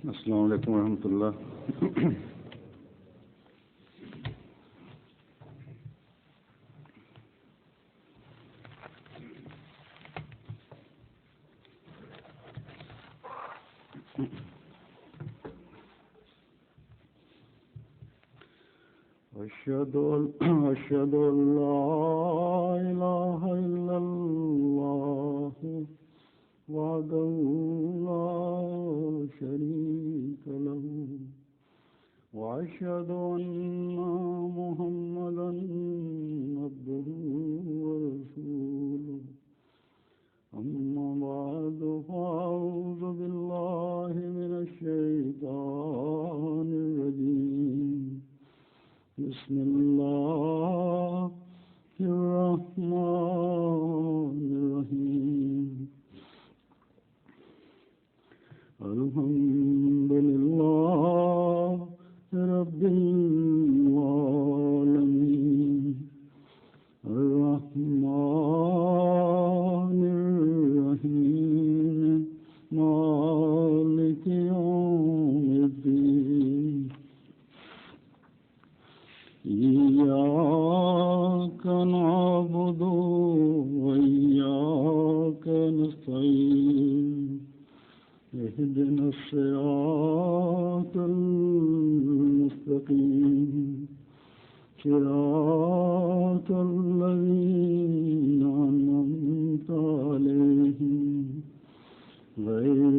السلام علیکم ورحمۃ اللہ۔ أشهد أن لا إله إلا الله وحده لا شريك له وأشهد أن محمدا عبده ورسوله أما بعد فأعوذ بالله من الشيطان الرجيم بسم الله الرحمن الرحيم الحمد لله رب العالمين الرحمن الرحيم مالك يوم الدين إياك نعبد وإياك نستعين اهدنا الصراط المستقيم صراط الذين أنعمت عليهم غير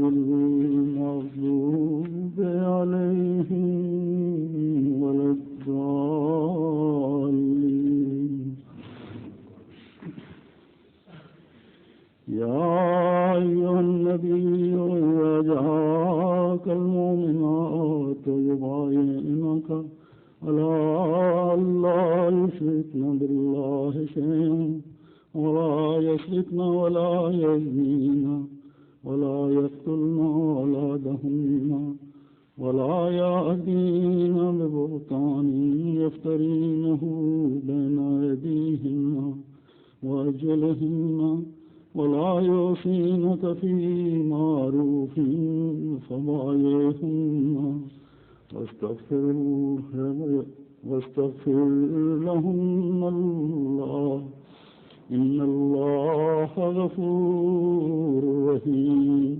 المغضوب عليهم ولا الضالين يا أيها النبي إذا جاءك المؤمنات يبايعنك على ألا يشركن بالله شيئا ولا يسرقن ولا يزنين ولا يقتلن أولادهن ولا يأتين ببهتان يفترينه بين أيديهن وأرجلهن ولا يوصينك في معروف فبايعهن واستغفر لهن الله إن الله غفور رحيم۔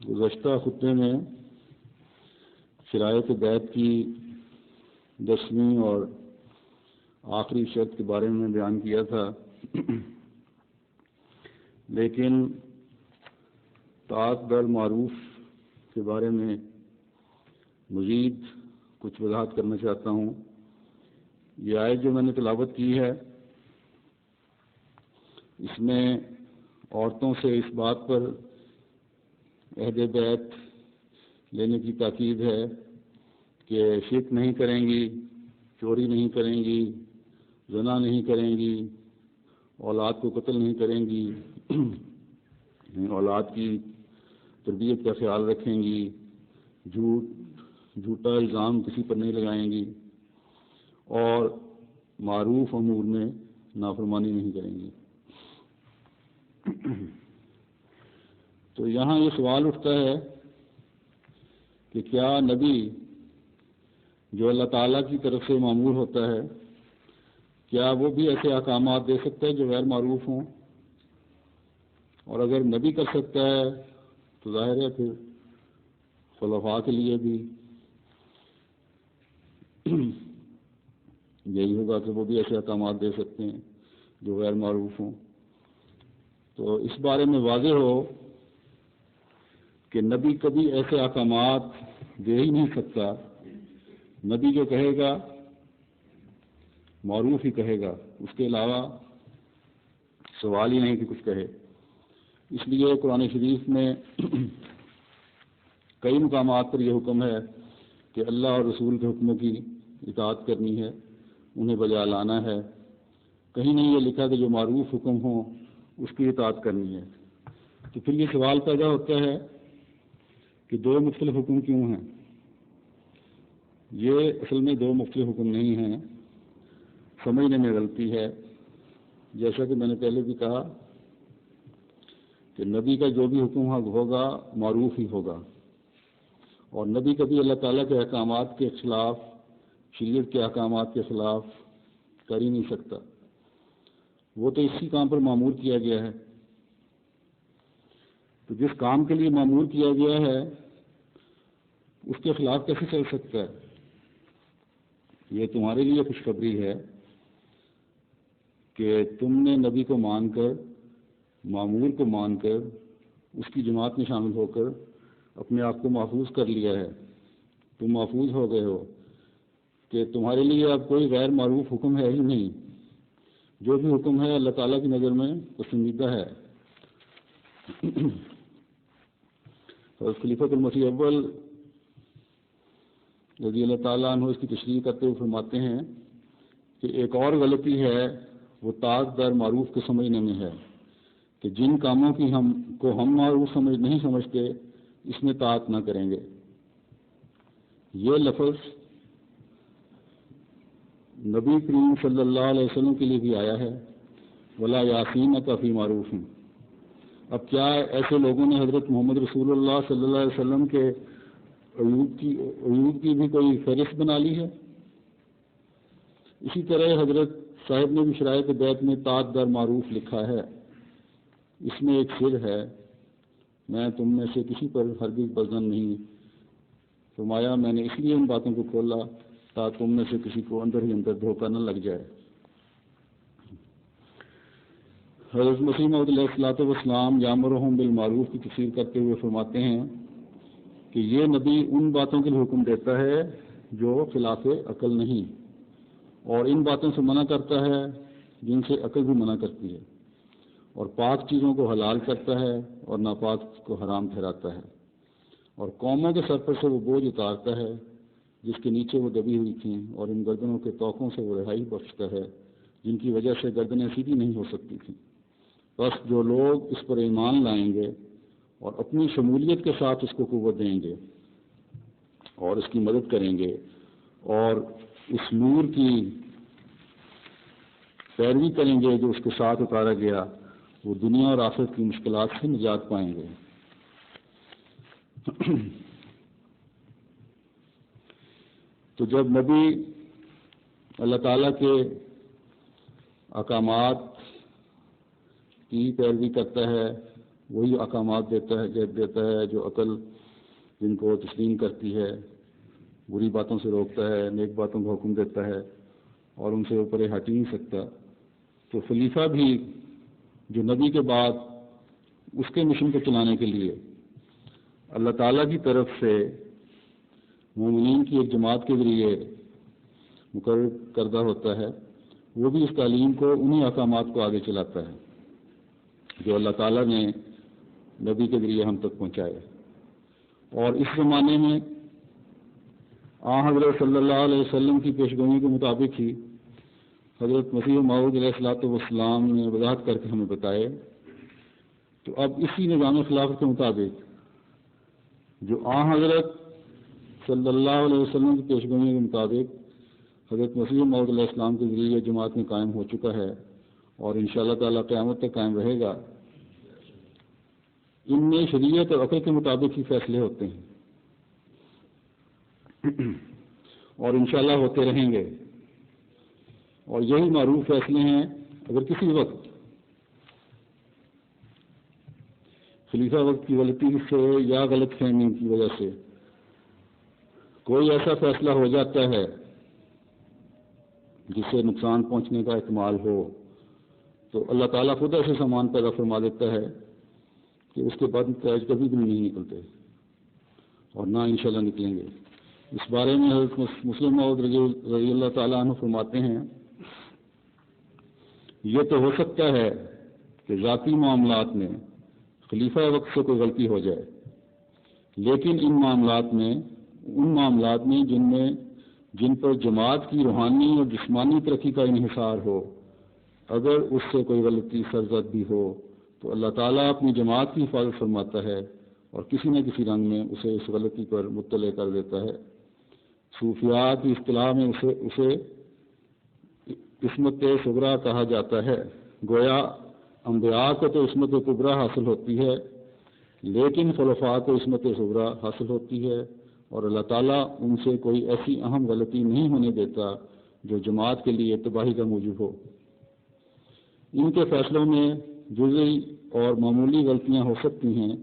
گزشتہ خطبے میں شرائط بیعت کی 10ویں اور آخری شرط کے بارے میں بیان کیا تھا، لیکن طاعت بالمعروف کے بارے میں مزید کچھ وضاحت کرنا چاہتا ہوں۔ یہ آیت جو میں نے تلاوت کی ہے، اس میں عورتوں سے اس بات پر عہد بیعت لینے کی تاکید ہے کہ شرک نہیں کریں گی، چوری نہیں کریں گی، زنا نہیں کریں گی، اولاد کو قتل نہیں کریں گی، اولاد کی تربیت کا خیال رکھیں گی، جھوٹا الزام کسی پر نہیں لگائیں گی، اور معروف امور میں نافرمانی نہیں کریں گی۔ تو یہاں یہ سوال اٹھتا ہے کہ کیا نبی جو اللہ تعالیٰ کی طرف سے مامور ہوتا ہے، کیا وہ بھی ایسے احکامات دے سکتا ہے جو غیر معروف ہوں؟ اور اگر نبی کر سکتا ہے تو ظاہر ہے پھر خلفاء کے لیے بھی یہی ہوگا کہ وہ بھی ایسے احکامات دے سکتے ہیں جو غیر معروف ہوں۔ تو اس بارے میں واضح ہو کہ نبی کبھی ایسے احکامات دے ہی نہیں سکتا۔ نبی جو کہے گا معروف ہی کہے گا، اس کے علاوہ سوال ہی نہیں کہ کچھ کہے۔ اس لیے قرآن شریف میں کئی مقامات پر یہ حکم ہے کہ اللہ اور رسول کے حکموں کی اطاعت کرنی ہے، انہیں بجا لانا ہے۔ کہیں نہیں یہ لکھا کہ جو معروف حکم ہوں اس کی اطاعت کرنی ہے۔ تو پھر یہ سوال پیدا ہوتا ہے کہ دو مختلف حکم کیوں ہیں؟ یہ اصل میں دو مختلف حکم نہیں ہیں، سمجھنے میں غلطی ہے۔ جیسا کہ میں نے پہلے بھی کہا کہ نبی کا جو بھی حکم ہوگا معروف ہی ہوگا، اور نبی کبھی اللہ تعالیٰ کے احکامات کے خلاف، شریعت کے احکامات کے خلاف کر ہی نہیں سکتا۔ وہ تو اسی کام پر معمور کیا گیا ہے، تو جس کام کے لیے معمور کیا گیا ہے اس کے خلاف کیسے چل سکتا ہے؟ یہ تمہارے لیے خوشخبری ہے کہ تم نے نبی کو مان کر، معمور کو مان کر، اس کی جماعت میں شامل ہو کر اپنے آپ کو محفوظ کر لیا ہے۔ تم محفوظ ہو گئے ہو کہ تمہارے لیے اب کوئی غیر معروف حکم ہے ہی نہیں، جو بھی حکم ہے اللہ تعالیٰ کی نظر میں پسندیدہ ہے۔ حضرت خلیفۃ المسیح اول رضی اللہ تعالیٰ عنہ اس کی تشریح کرتے ہوئے فرماتے ہیں کہ ایک اور غلطی ہے، وہ طاعت در معروف کو سمجھنے میں ہے کہ جن کاموں کی ہم معروف نہیں سمجھتے اس میں طاعت نہ کریں گے۔ یہ لفظ نبی کریم صلی اللہ علیہ وسلم کے لیے بھی آیا ہے، ولا یاسینک فی معروف۔ اب کیا ایسے لوگوں نے حضرت محمد رسول اللہ صلی اللہ علیہ وسلم کے عیوب کی بھی کوئی فہرست بنا لی ہے؟ اسی طرح حضرت صاحب نے بھی شرائط بیت میں طاعت در معروف لکھا ہے۔ اس میں ایک سر ہے، میں تم میں سے کسی پر ہرگز بزن نہیں فرمایا، میں نے اس لیے ان باتوں کو کھولا تاکہ تم میں سے کسی کو اندر ہی اندر دھوکہ نہ لگ جائے۔ حضرت مسیح موعود علیہ الصلوۃ والسلام یامرہم بالمعروف کی تفسیر کرتے ہوئے فرماتے ہیں کہ یہ نبی ان باتوں کے لیے حکم دیتا ہے جو خلاف عقل نہیں، اور ان باتوں سے منع کرتا ہے جن سے عقل بھی منع کرتی ہے، اور پاک چیزوں کو حلال کرتا ہے اور ناپاک کو حرام ٹھہراتا ہے، اور قوموں کے سر پر سے وہ بوجھ اتارتا ہے جس کے نیچے وہ دبی ہوئی تھیں، اور ان گردنوں کے توقوں سے وہ رہائی بخشتا ہے جن کی وجہ سے گردنیں سیدھی نہیں ہو سکتی تھیں۔ بس جو لوگ اس پر ایمان لائیں گے اور اپنی شمولیت کے ساتھ اس کو قوت دیں گے اور اس کی مدد کریں گے اور اس نور کی پیروی کریں گے جو اس کے ساتھ اتارا گیا، وہ دنیا اور آخرت کی مشکلات سے نجات پائیں گے۔ تو جب نبی اللہ تعالیٰ کے احکامات کی پیروی کرتا ہے، وہی احکامات دیتا ہے جو عقل جن کو تسلیم کرتی ہے، بری باتوں سے روکتا ہے، نیک باتوں کا حکم دیتا ہے اور ان سے اوپر ہٹ ہی نہیں سکتا۔ تو خلیفہ بھی جو نبی کے بعد اس کے مشن کو چلانے کے لیے اللہ تعالیٰ کی طرف سے مومنین کی ایک جماعت کے ذریعے مقرر کردہ ہوتا ہے، وہ بھی اس تعلیم کو انہی احکامات کو آگے چلاتا ہے جو اللہ تعالیٰ نے نبی کے ذریعے ہم تک پہنچائے۔ اور اس زمانے میں حضرت صلی اللہ علیہ وسلم کی پیشگوئی کے مطابق ہی حضرت مسیح موعود علیہ الصلوۃ والسلام نے وضاحت کر کے ہمیں بتائے، تو اب اسی نظام خلافت کے مطابق جو حضرت صلی اللہ علیہ وسلم کی پیشگوئی کے مطابق حضرت مسیح موعود علیہ السلام کے ذریعے جماعت میں قائم ہو چکا ہے اور انشاءاللہ تعالیٰ قیامت تک قائم رہے گا، ان میں شریعت اور عقل کے مطابق ہی فیصلے ہوتے ہیں اور انشاءاللہ ہوتے رہیں گے، اور یہی معروف فیصلے ہیں۔ اگر کسی وقت خلیفہ وقت کی غلطی سے یا غلط فہمی کی وجہ سے کوئی ایسا فیصلہ ہو جاتا ہے جس سے نقصان پہنچنے کا احتمال ہو، تو اللہ تعالیٰ خود ایسے سامان پیدا فرما دیتا ہے کہ اس کے بعد نتائج کبھی بھی نہیں نکلتے اور نہ انشاءاللہ نکلیں گے۔ اس بارے میں حضرت مسلم موعود رضی اللہ تعالیٰ عنہ فرماتے ہیں، یہ تو ہو سکتا ہے کہ ذاتی معاملات میں خلیفہ وقت سے کوئی غلطی ہو جائے، لیکن ان معاملات میں جن پر جماعت کی روحانی اور جسمانی ترقی کا انحصار ہو، اگر اس سے کوئی غلطی سرزد بھی ہو تو اللہ تعالیٰ اپنی جماعت کی حفاظت فرماتا ہے اور کسی نہ کسی رنگ میں اسے اس غلطی پر مطلع کر دیتا ہے۔ صوفیات کی اصطلاح میں اسے قسمت صغریٰ کہا جاتا ہے، گویا انبیاء کو تو عصمت کبریٰ حاصل ہوتی ہے، لیکن خلفاء کو عصمت صغریٰ حاصل ہوتی ہے، اور اللہ تعالیٰ ان سے کوئی ایسی اہم غلطی نہیں ہونے دیتا جو جماعت کے لیے تباہی کا موجب ہو۔ ان کے فیصلوں میں جزئی اور معمولی غلطیاں ہو سکتی ہیں،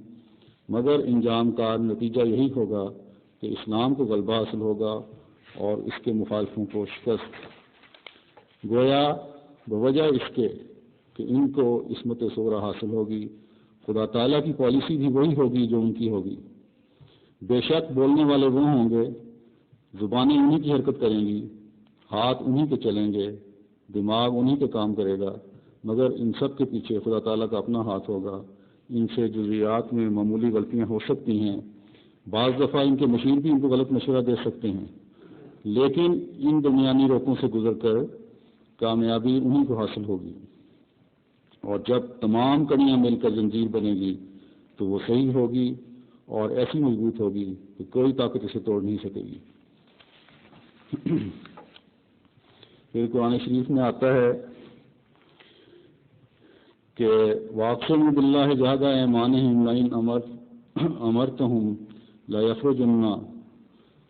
مگر انجام کا نتیجہ یہی ہوگا کہ اسلام کو غلبہ حاصل ہوگا اور اس کے مخالفوں کو شکست۔ گویا بوجہ اس کے کہ ان کو عصمت صغریٰ حاصل ہوگی، خدا تعالیٰ کی پالیسی بھی وہی ہوگی جو ان کی ہوگی۔ بے شک بولنے والے وہ ہوں گے، زبانیں انہی کی حرکت کریں گی، ہاتھ انہی کے چلیں گے، دماغ انہی کے کام کرے گا، مگر ان سب کے پیچھے خدا تعالیٰ کا اپنا ہاتھ ہوگا۔ ان سے جزیات میں معمولی غلطیاں ہو سکتی ہیں، بعض دفعہ ان کے مشیر بھی ان کو غلط مشورہ دے سکتے ہیں، لیکن ان درمیانی روکوں سے گزر کر کامیابی انہی کو حاصل ہوگی، اور جب تمام کڑیاں مل کر زنجیر بنے گی تو وہ صحیح ہوگی اور ایسی مضبوط ہوگی کہ کوئی طاقت اسے توڑ نہیں سکے گی۔ پھر قرآن شریف میں آتا ہے کہ وَأَقْسَمُوا بِاللَّهِ جَهْدَ أَيْمَانِهِمْ لَئِنْ أَمَرْتَهُمْ لَيَخْرُجُنَّ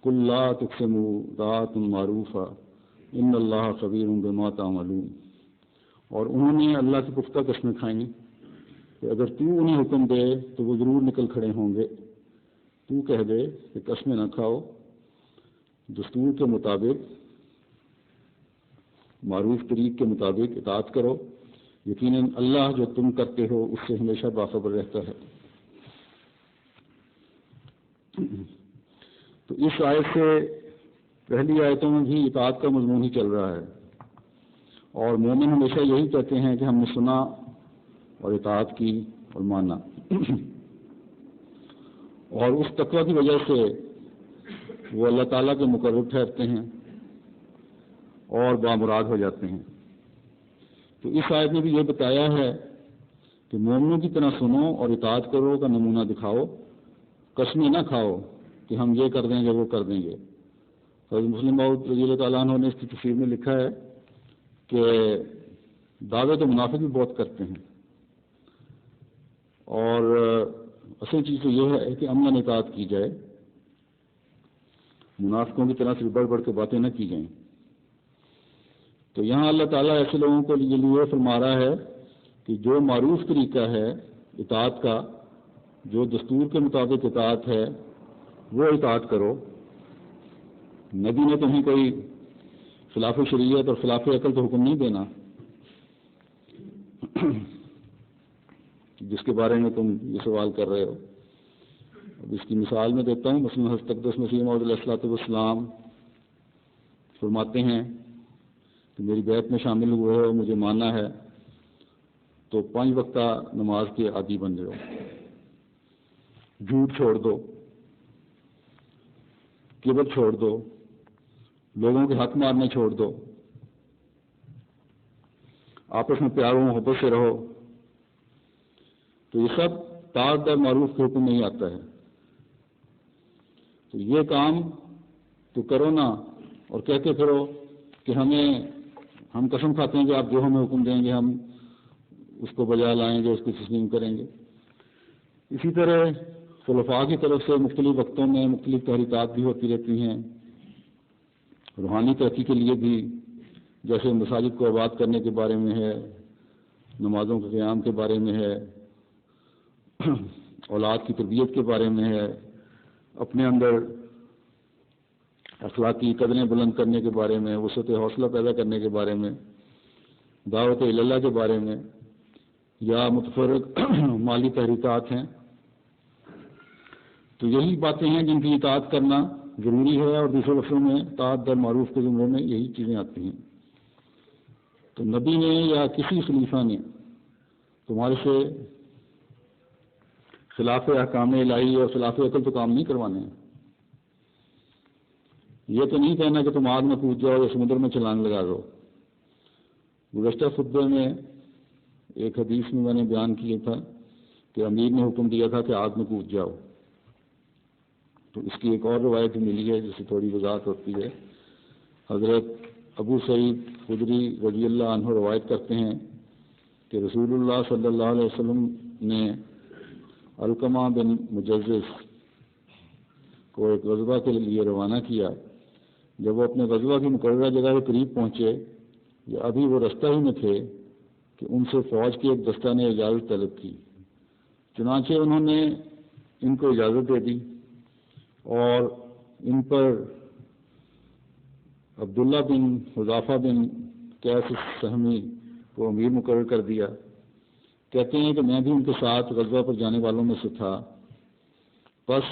قُل لَّا تُقْسِمُوا طَاعَةٌ مَّعْرُوفَةٌ إِنَّ اللَّهَ خَبِيرٌ بِمَا تَعْمَلُونَ، اور انہوں نے اللہ کی پختہ قسمیں کھائیں کہ اگر تو انہیں حکم دے تو وہ ضرور نکل کھڑے ہوں گے۔ تو کہہ دے کہ قسمیں نہ کھاؤ، دستور کے مطابق، معروف طریق کے مطابق اطاعت کرو، یقیناً اللہ جو تم کرتے ہو اس سے ہمیشہ باخبر رہتا ہے۔ تو اس آیت سے پہلی آیتوں میں بھی اطاعت کا مضمون ہی چل رہا ہے، اور مومن ہمیشہ یہی کہتے ہیں کہ ہم نے سنا اور اطاعت کی اور مانا، اور اس تقویٰ کی وجہ سے وہ اللہ تعالیٰ کے مقرب ٹھہرتے ہیں اور بامراد ہو جاتے ہیں۔ تو اس آیت میں بھی یہ بتایا ہے کہ مومنوں کی طرح سنو اور اطاعت کرو کا نمونہ دکھاؤ، قسمیں نہ کھاؤ کہ ہم یہ کر دیں گے وہ کر دیں گے۔ حضرت مسلم موعود رضی اللہ تعالیٰ عنہ نے اس کی تفسیر میں لکھا ہے کہ دعوے تو منافق بھی بہت کرتے ہیں، اور اصل چیز تو یہ ہے کہ امن اطاعت کی جائے، منافقوں کی طرح سے بڑھ بڑھ کے باتیں نہ کی جائیں۔ تو یہاں اللہ تعالیٰ ایسے لوگوں کو لیے فرما رہا ہے کہ جو معروف طریقہ ہے اطاعت کا، جو دستور کے مطابق اطاعت ہے، وہ اطاعت کرو۔ نبی نے تمہیں کوئی خلاف شریعت اور خلاف عقل تو حکم نہیں دینا جس کے بارے میں تم یہ سوال کر رہے ہو۔ اب اس کی مثال میں دیتا ہوں۔ مثلاً حضرت اقدس مسیح موعود علیہ الصلوۃ والسلام فرماتے ہیں کہ میری بیعت میں شامل ہوئے ہو، مجھے ماننا ہے، تو 5 وقتہ نماز کے عادی بن جاؤ، جھوٹ چھوڑ دو، کبر چھوڑ دو، لوگوں کے حق مارنے چھوڑ دو، آپس میں پیار و محبت سے رہو۔ تو یہ سب طاعت اور معروف کے حکم میں ہی آتا ہے۔ تو یہ کام تو کرو نا، اور کہتے پھرو کہ ہم قسم کھاتے ہیں کہ آپ جو ہمیں حکم دیں گے ہم اس کو بجا لائیں گے، اس کو تسلیم کریں گے۔ اسی طرح خلفاء کی طرف سے مختلف وقتوں میں مختلف تحریکات بھی ہوتی رہتی ہیں، روحانی ترقی کے لیے بھی، جیسے مساجد کو آباد کرنے کے بارے میں ہے، نمازوں کے قیام کے بارے میں ہے، اولاد کی تربیت کے بارے میں ہے، اپنے اندر اخلاقی قدریں بلند کرنے کے بارے میں، وسعت حوصلہ پیدا کرنے کے بارے میں، دعوت اللہ کے بارے میں، یا متفرق مالی تحریکات ہیں۔ تو یہی باتیں ہیں جن کی اطاعت کرنا ضروری ہے، اور دوسرے لفظوں میں طاعت در معروف کے زمرے میں یہی چیزیں آتی ہیں۔ تو نبی نے یا کسی خلیفہ نے تمہارے سے خلاف احکام الہی اور خلاف عقل تو کام نہیں کروانے ہیں۔ یہ تو نہیں کہنا کہ تم آگ میں کود جاؤ یا سمندر میں چھلانگ لگا دو۔ گزشتہ خطبے میں ایک حدیث میں نے بیان کیا تھا کہ امیر نے حکم دیا تھا کہ آگ میں کود جاؤ، تو اس کی ایک اور روایت ملی ہے جس سے تھوڑی وضاحت ہوتی ہے۔ حضرت ابو سعید خدری رضی اللہ عنہ روایت کرتے ہیں کہ رسول اللہ صلی اللہ علیہ وسلم نے علقمہ بن مجزز کو ایک غزوہ کے لیے روانہ کیا. جب وہ اپنے غزوہ کی مقررہ جگہ کے قریب پہنچے یا ابھی وہ رستہ ہی میں تھے کہ ان سے فوج کے ایک دستہ نے اجازت طلب کی. چنانچہ انہوں نے ان کو اجازت دے دی اور ان پر عبداللہ بن حذافہ بن قیس السہمی کو امیر مقرر کر دیا. کہتے ہیں کہ میں بھی ان کے ساتھ غزوہ پر جانے والوں میں سے تھا. بس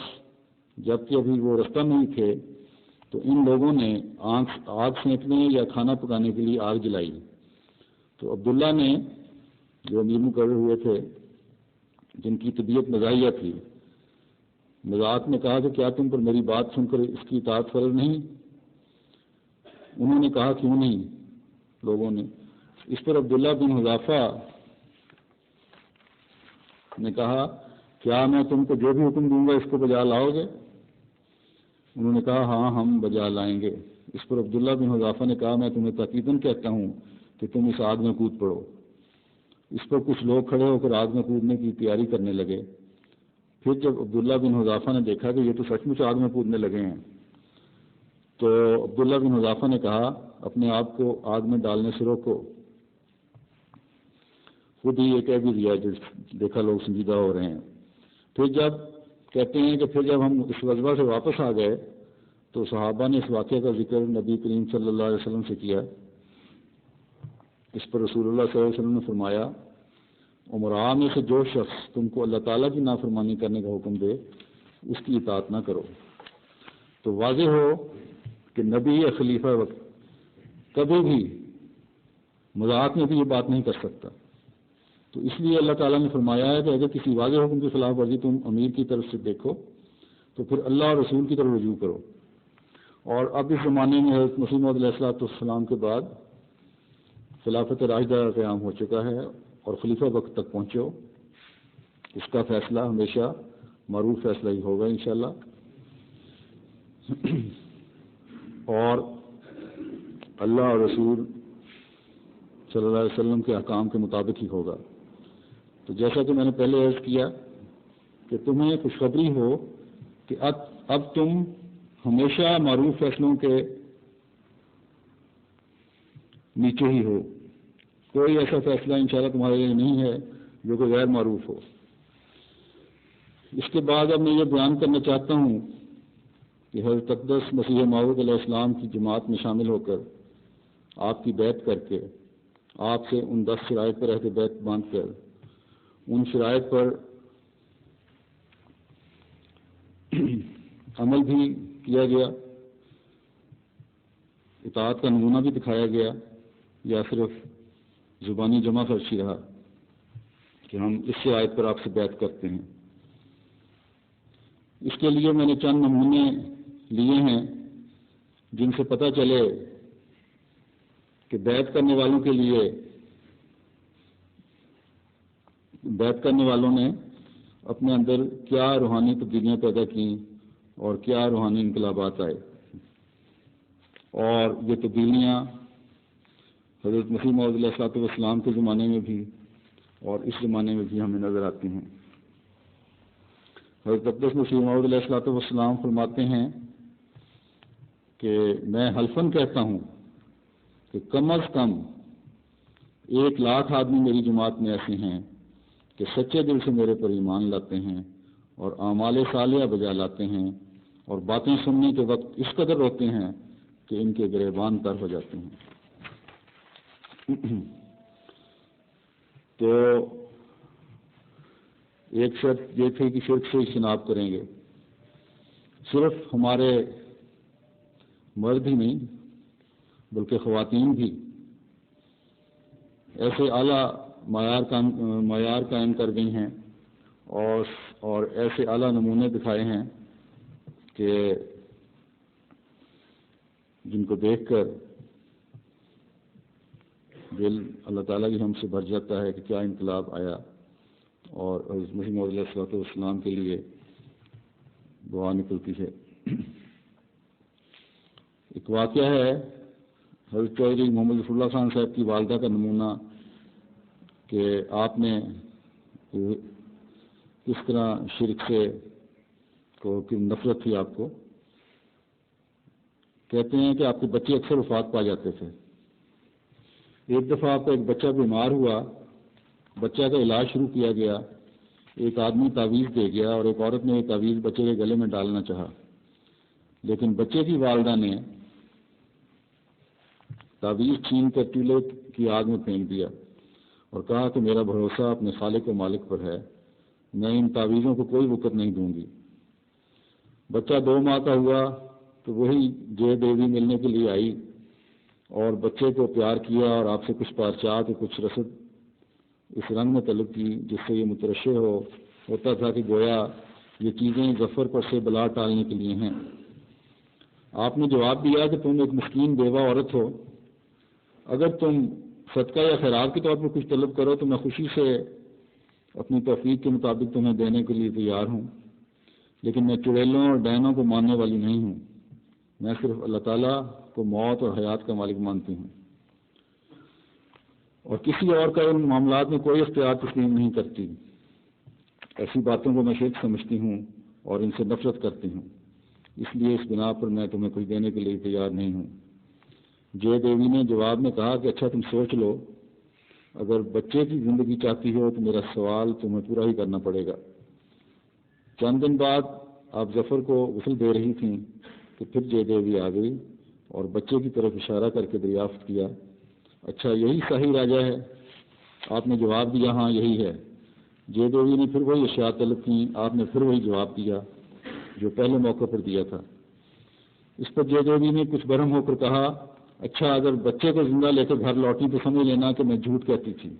جب کہ ابھی وہ رستہ میں ہی تھے تو ان لوگوں نے آگ سینکنے یا کھانا پکانے کے لیے آگ جلائی. تو عبداللہ نے جو امیر مقرر ہوئے تھے جن کی طبیعت مزاحیہ تھی مذاق میں کہا کہ کیا تم پر میری بات سن کر اس کی اطاعت فرض نہیں؟ انہوں نے کہا کیوں نہیں. لوگوں نے اس پر عبداللہ بن حذافہ نے کہا کیا میں تم کو جو بھی حکم دوں گا اس کو بجا لاؤ گے؟ انہوں نے کہا ہاں ہم بجا لائیں گے. اس پر عبداللہ بن حذافہ نے کہا میں تمہیں تاکیداً کہتا ہوں کہ تم اس آگ میں کود پڑو. اس پر کچھ لوگ کھڑے ہو کر آگ میں کودنے کی تیاری کرنے لگے. پھر جب عبداللہ بن حذافہ نے دیکھا کہ یہ تو سچ مچ آگ میں کودنے لگے ہیں تو عبداللہ بن حذافہ نے کہا اپنے آپ کو آگ میں ڈالنے سے روکو. خود ہی یہ کہہ بھی دیا دیکھا لوگ سنجیدہ ہو رہے ہیں. پھر جب کہتے ہیں کہ پھر جب ہم اس غزوہ سے واپس آ گئے تو صحابہ نے اس واقعے کا ذکر نبی کریم صلی اللہ علیہ وسلم سے کیا. اس پر رسول اللہ صلی اللہ علیہ وسلم نے فرمایا عمراء میں سے جو شخص تم کو اللہ تعالیٰ کی نافرمانی کرنے کا حکم دے اس کی اطاعت نہ کرو. تو واضح ہو کہ نبی یا خلیفہ وقت کبھی بھی مذاق میں بھی یہ بات نہیں کر سکتا. تو اس لیے اللہ تعالیٰ نے فرمایا ہے کہ اگر کسی واضح حکم کی خلاف ورزی تم امیر کی طرف سے دیکھو تو پھر اللہ اور رسول کی طرف رجوع کرو. اور اب اس زمانے میں حضرت مسیح موعود علیہ السلام کے بعد خلافت راشدہ کا قیام ہو چکا ہے اور خلیفہ وقت تک پہنچو. اس کا فیصلہ ہمیشہ معروف فیصلہ ہی ہوگا انشاءاللہ. اور اللہ اور رسول صلی اللہ علیہ وسلم کے احکام کے مطابق ہی ہوگا. تو جیسا کہ میں نے پہلے عرض کیا کہ تمہیں خوشخبری ہو کہ اب تم ہمیشہ معروف فیصلوں کے نیچے ہی ہو. کوئی ایسا فیصلہ انشاءاللہ تمہارے لیے نہیں ہے جو کہ غیر معروف ہو. اس کے بعد اب میں یہ بیان کرنا چاہتا ہوں کہ حضرت اقدس مسیح موعود علیہ السلام کی جماعت میں شامل ہو کر آپ کی بیعت کر کے آپ سے ان 10 شرائط پر عہد بیعت باندھ کر ان شرائط پر عمل بھی کیا گیا, اطاعت کا نمونہ بھی دکھایا گیا, یا صرف زبانی جمع فرشی رہا کہ ہم اس شرائط پر آپ سے بیعت کرتے ہیں. اس کے لیے میں نے چند نمونے لیے ہیں جن سے پتہ چلے کہ بیعت کرنے والوں کے لیے بیعت کرنے والوں نے اپنے اندر کیا روحانی تبدیلیاں پیدا کیں اور کیا روحانی انقلابات آئے. اور یہ تبدیلیاں حضرت مسیح موعود علیہ السلام کے زمانے میں بھی اور اس زمانے میں بھی ہمیں نظر آتی ہیں. حضرت اقدس مسیح موعود علیہ السلام فرماتے ہیں کہ میں حلفاً کہتا ہوں کہ کم از کم 1,00,000 آدمی میری جماعت میں ایسے ہیں کہ سچے دل سے میرے پر ایمان لاتے ہیں اور اعمال صالحہ بجا لاتے ہیں اور باتیں سننے کے وقت اس قدر روتے ہیں کہ ان کے گریبان تر ہو جاتے ہیں. تو ایک شرط یہ تھی کہ شرک سے اجتناب کریں گے. صرف ہمارے مرد ہی نہیں بلکہ خواتین بھی ایسے اعلیٰ معیار قائم کر گئی ہیں اور ایسے اعلیٰ نمونے دکھائے ہیں کہ جن کو دیکھ کر دل اللہ تعالیٰ کی ہم سے بھر جاتا ہے کہ کیا انقلاب آیا. اور حضرت مسیح موعود علیہ السلام کے لیے دعا نکلتی ہے. ایک واقعہ ہے حضرت چودھری محمد ظفر اللہ خان صاحب کی والدہ کا نمونہ کہ آپ نے کس طرح شرک سے کی نفرت تھی آپ کو. کہتے ہیں کہ آپ کے بچے اکثر وفات پا جاتے تھے. ایک دفعہ آپ کا ایک بچہ بیمار ہوا، بچہ کا علاج شروع کیا گیا، ایک آدمی تعویذ دے گیا اور ایک عورت نے یہ تعویذ بچے کے گلے میں ڈالنا چاہا، لیکن بچے کی والدہ نے تعویذ چھین کر چولہے کی آگ میں پھینک دیا اور کہا کہ میرا بھروسہ اپنے خالق و مالک پر ہے، میں ان تعویذوں کو کوئی وقت نہیں دوں گی. بچہ 2 ماہ کا ہوا تو وہی جے دیوی ملنے کے لیے آئی اور بچے کو پیار کیا اور آپ سے کچھ پارچات اور کچھ رسد اس رنگ میں طلب کی جس سے یہ مترشح ہوتا تھا کہ گویا یہ چیزیں ظفر پر سے بلا ٹالنے کے لیے ہیں. آپ نے جواب دیا کہ تم ایک مسکین بیوہ عورت ہو، اگر تم صدقہ یا خیرات کے طور پر کچھ طلب کرو تو میں خوشی سے اپنی توفیق کے مطابق تمہیں دینے کے لیے تیار ہوں، لیکن میں چڑیلوں اور ڈینوں کو ماننے والی نہیں ہوں. میں صرف اللہ تعالیٰ کو موت اور حیات کا مالک مانتی ہوں اور کسی اور کا ان معاملات میں کوئی اختیار تسلیم نہیں کرتی. ایسی باتوں کو میں شرک سمجھتی ہوں اور ان سے نفرت کرتی ہوں، اس لیے اس بنا پر میں تمہیں کچھ دینے کے لیے تیار نہیں ہوں. جے دیوی نے جواب میں کہا کہ اچھا تم سوچ لو، اگر بچے کی زندگی چاہتی ہو تو میرا سوال تمہیں پورا ہی کرنا پڑے گا. چند دن بعد آپ ظفر کو غسل دے رہی تھیں کہ پھر جے دیوی آ گئی اور بچے کی طرف اشارہ کر کے دریافت کیا، اچھا یہی صحیح راجہ ہے؟ آپ نے جواب دیا ہاں یہی ہے. جے دیوی نے پھر وہی اشیاء طلب کی، آپ نے پھر وہی جواب دیا جو پہلے موقع پر دیا تھا. اس پر جے دیوی نے کچھ برہم ہو کر کہا، اچھا اگر بچے کو زندہ لے کر گھر لوٹی تو سمجھ لینا کہ میں جھوٹ کہتی تھی.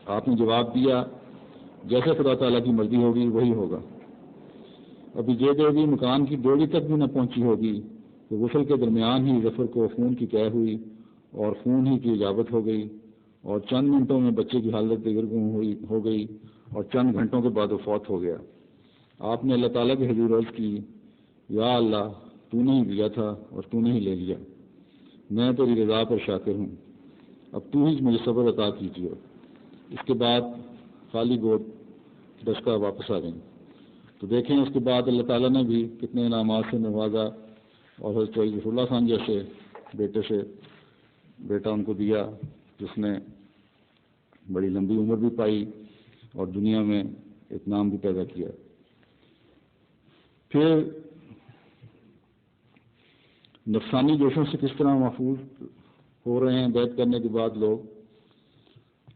آپ نے جواب دیا جیسے خدا تعالیٰ کی مرضی ہوگی وہی ہوگا. ابھی جے دیوی مکان کی ڈولی تک بھی نہ پہنچی ہوگی تو غسل کے درمیان ہی ظفر کو خون کی قے ہوئی اور خون ہی کی اجابت ہو گئی اور چند منٹوں میں بچے کی حالت دگرگوں ہو گئی اور چند گھنٹوں کے بعد وہ فوت ہو گیا. آپ نے اللہ تعالیٰ کے حضور عرض کی، یا اللہ تو نے ہی دیا تھا اور تو نے ہی لے لیا، میں تیری رضا پر شاکر ہوں، اب تو ہی مجھے صبر عطا کیجیے. اس کے بعد خالی گود دشکا واپس آ گئیں. تو دیکھیں اس کے بعد اللہ تعالیٰ نے بھی کتنے انعامات سے نوازا اور حضرت ظفر اللہ خان جیسے بیٹا ان کو دیا جس نے بڑی لمبی عمر بھی پائی اور دنیا میں ایک نام بھی پیدا کیا. پھر نفسانی جوشوں سے کس طرح محفوظ ہو رہے ہیں بیعت کرنے کے بعد لوگ.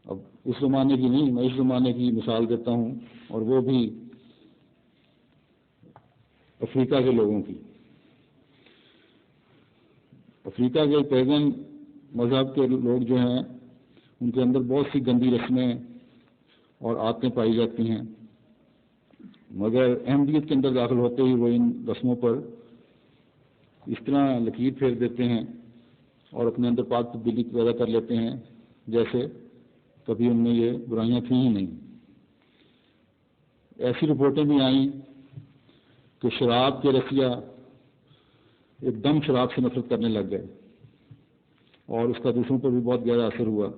اب اس زمانے کی نہیں، میں اس زمانے کی مثال دیتا ہوں اور وہ بھی افریقہ کے لوگوں کی. افریقہ کے پیغن مذہب کے لوگ جو ہیں ان کے اندر بہت سی گندی رسمیں اور عادتیں پائی جاتی ہیں، مگر احمدیت کے اندر داخل ہوتے ہی وہ ان رسموں پر اس طرح لکیر پھیر دیتے ہیں اور اپنے اندر پاک تبدیلی پیدا کر لیتے ہیں جیسے کبھی ان میں یہ برائیاں تھیں ہی نہیں. ایسی رپورٹیں بھی آئیں کہ شراب کے رسیا ایک دم شراب سے نفرت کرنے لگ گئے اور اس کا دوسروں پر بھی بہت گہرا اثر ہوا.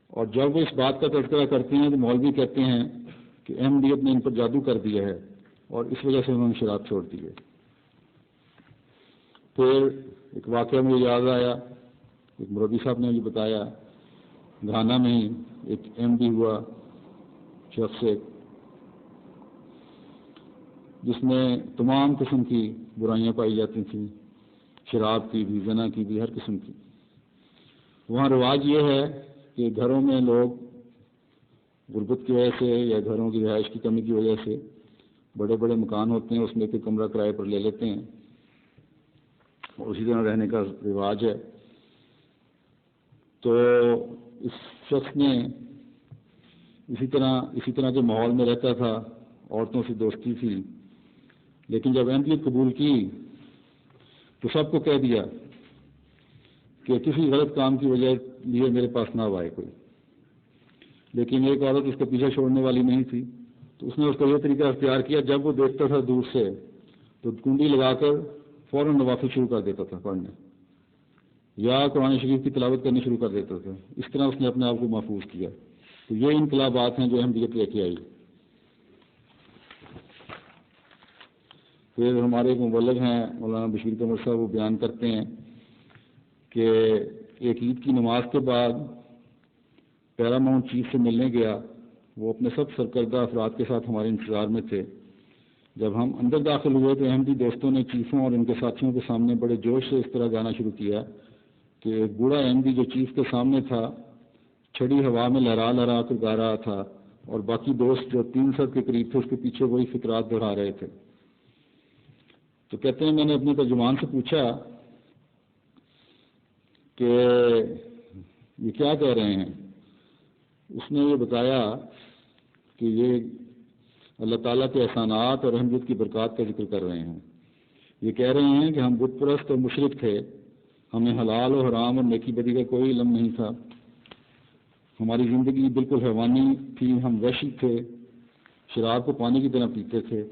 اور جب وہ اس بات کا تذکرہ کرتے ہیں تو مولوی کہتے ہیں کہ احمدیت نے ان پر جادو کر دیا ہے اور اس وجہ سے انہوں نے شراب چھوڑ دی ہے. پھر ایک واقعہ مجھے یاد آیا، ایک مربی صاحب نے مجھے بتایا، گھانا میں ایک احمدی ہوا شخص جس میں تمام قسم کی برائیاں پائی جاتی تھیں، شراب کی بھی، زنا کی بھی، ہر قسم کی. وہاں رواج یہ ہے کہ گھروں میں لوگ غربت کی وجہ سے یا گھروں کی رہائش کی کمی کی وجہ سے بڑے بڑے مکان ہوتے ہیں، اس میں ایک کمرہ کرائے پر لے لیتے ہیں اور اسی طرح رہنے کا رواج ہے. تو اس شخص نے اسی طرح کے ماحول میں رہتا تھا، عورتوں سے دوستی تھی، لیکن جب احمدیت قبول کی تو سب کو کہہ دیا کہ کسی غلط کام کی وجہ لیے میرے پاس نہ آئے کوئی. لیکن ایک عورت اس کا پیچھا چھوڑنے والی نہیں تھی، تو اس نے اس کا یہ طریقہ اختیار کیا، جب وہ دیکھتا تھا دور سے تو کنڈی لگا کر فوراً نوافل شروع کر دیتا تھا پڑھنے. یا قرآن شریف کی تلاوت کرنی شروع کر دیتے تھے. اس طرح اس نے اپنے آپ کو محفوظ کیا. تو یہ انقلابات ہیں جو احمدیت لے کے آئی. پھر ہمارے ایک مبلغ ہیں مولانا بشیر قمر صاحب، وہ بیان کرتے ہیں کہ ایک عید کی نماز کے بعد پیراماؤنٹ چیف سے ملنے گیا. وہ اپنے سب سرکردہ افراد کے ساتھ ہمارے انتظار میں تھے. جب ہم اندر داخل ہوئے تو احمدی دوستوں نے چیفوں اور ان کے ساتھیوں کے سامنے بڑے جوش سے اس طرح گانا شروع کیا کہ ایک بوڑھا احمدی جو چیف کے سامنے تھا چھڑی ہوا میں لہرا لہرا کر گا رہا تھا، اور باقی دوست جو 300 کے قریب تھے اس کے پیچھے وہی فقرات دہرا رہے تھے. تو کہتے ہیں میں نے اپنے ترجمان سے پوچھا کہ یہ کیا کہہ رہے ہیں. اس نے یہ بتایا کہ یہ اللہ تعالیٰ کے احسانات اور احمدیت کی برکات کا ذکر کر رہے ہیں. یہ کہہ رہے ہیں کہ ہم بت پرست اور مشرک تھے، ہمیں حلال و حرام اور نیکی بدی کا کوئی علم نہیں تھا، ہماری زندگی بالکل حیوانی تھی، ہم وحشی تھے، شراب کو پانی کی طرح پیتے تھے.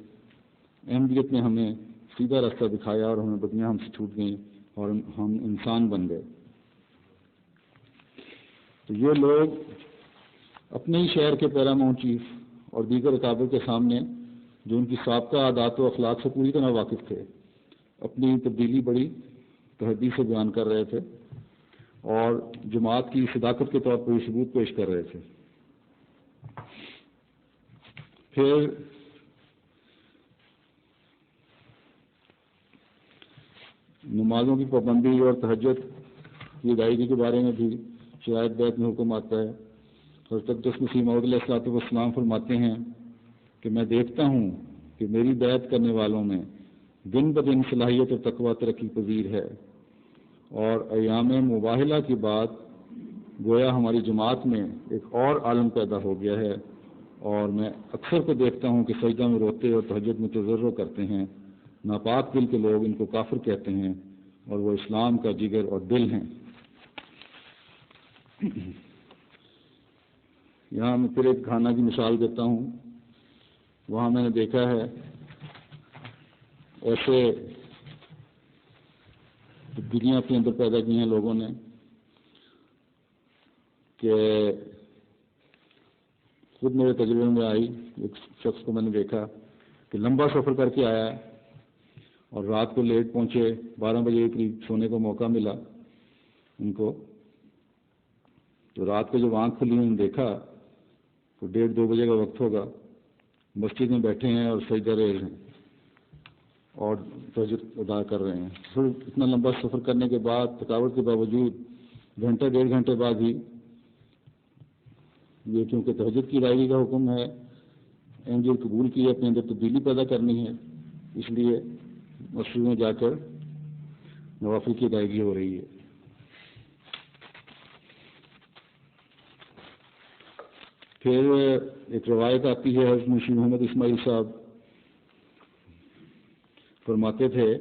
احمدیت نے ہمیں سیدھا راستہ دکھایا اور ہمیں بدیاں ہم سے چھوٹ گئیں اور ہم انسان بن گئے. تو یہ لوگ اپنے ہی شہر کے پیراماؤنٹ چیف اور دیگر اکابر کے سامنے جو ان کی سابقہ عادات و اخلاق سے پوری طرح واقف تھے اپنی تبدیلی بڑی تحدی سے بیان کر رہے تھے اور جماعت کی صداقت کے طور پر یہ ثبوت پیش کر رہے تھے. پھر نمازوں کی پابندی اور تہجد کی ادائیگی کے بارے میں بھی شرائط بیت میں حکم آتا ہے. حضرت اقدس مسیح موعود علیہ الصلوۃ والسلام فرماتے ہیں کہ میں دیکھتا ہوں کہ میری بیعت کرنے والوں میں دن بدن صلاحیت اور تقویٰ ترقی پذیر ہے، اور ایام مباہلہ کی بات گویا ہماری جماعت میں ایک اور عالم پیدا ہو گیا ہے، اور میں اکثر کو دیکھتا ہوں کہ سجدہ میں روتے اور تہجد میں تضرع کرتے ہیں. ناپاک دل کے لوگ ان کو کافر کہتے ہیں اور وہ اسلام کا جگر اور دل ہیں. یہاں میں پھر ایک کھانا کی مثال دیتا ہوں. وہاں میں نے دیکھا ہے ایسے تبدیلیاں اپنے اندر پیدا کی ہیں لوگوں نے کہ خود میرے تجربے میں آئی. ایک شخص کو میں نے دیکھا کہ لمبا سفر کر کے آیا اور رات کو لیٹ پہنچے، 12 بجے کے قریب سونے کو موقع ملا ان کو. تو رات کو جب آنکھ کھلی انہوں نے دیکھا تو 1:30-2 بجے کا وقت ہوگا، مسجد میں بیٹھے ہیں اور سجدہ ریز ہیں اور تہجد ادا کر رہے ہیں. پھر اتنا لمبا سفر کرنے کے بعد تھکاوٹ کے باوجود گھنٹہ 1.5 گھنٹے بعد ہی یہ کیونکہ تہجد کی ادائیگی کا حکم ہے، احمدیت قبول کی ہے، اپنے اندر تبدیلی پیدا کرنی ہے، اس لیے مسجد میں جا کر نوافل کی ادائیگی ہو رہی ہے. پھر ایک روایت آتی ہے، حضرت منشی محمد اسماعیل صاحب فرماتے تھے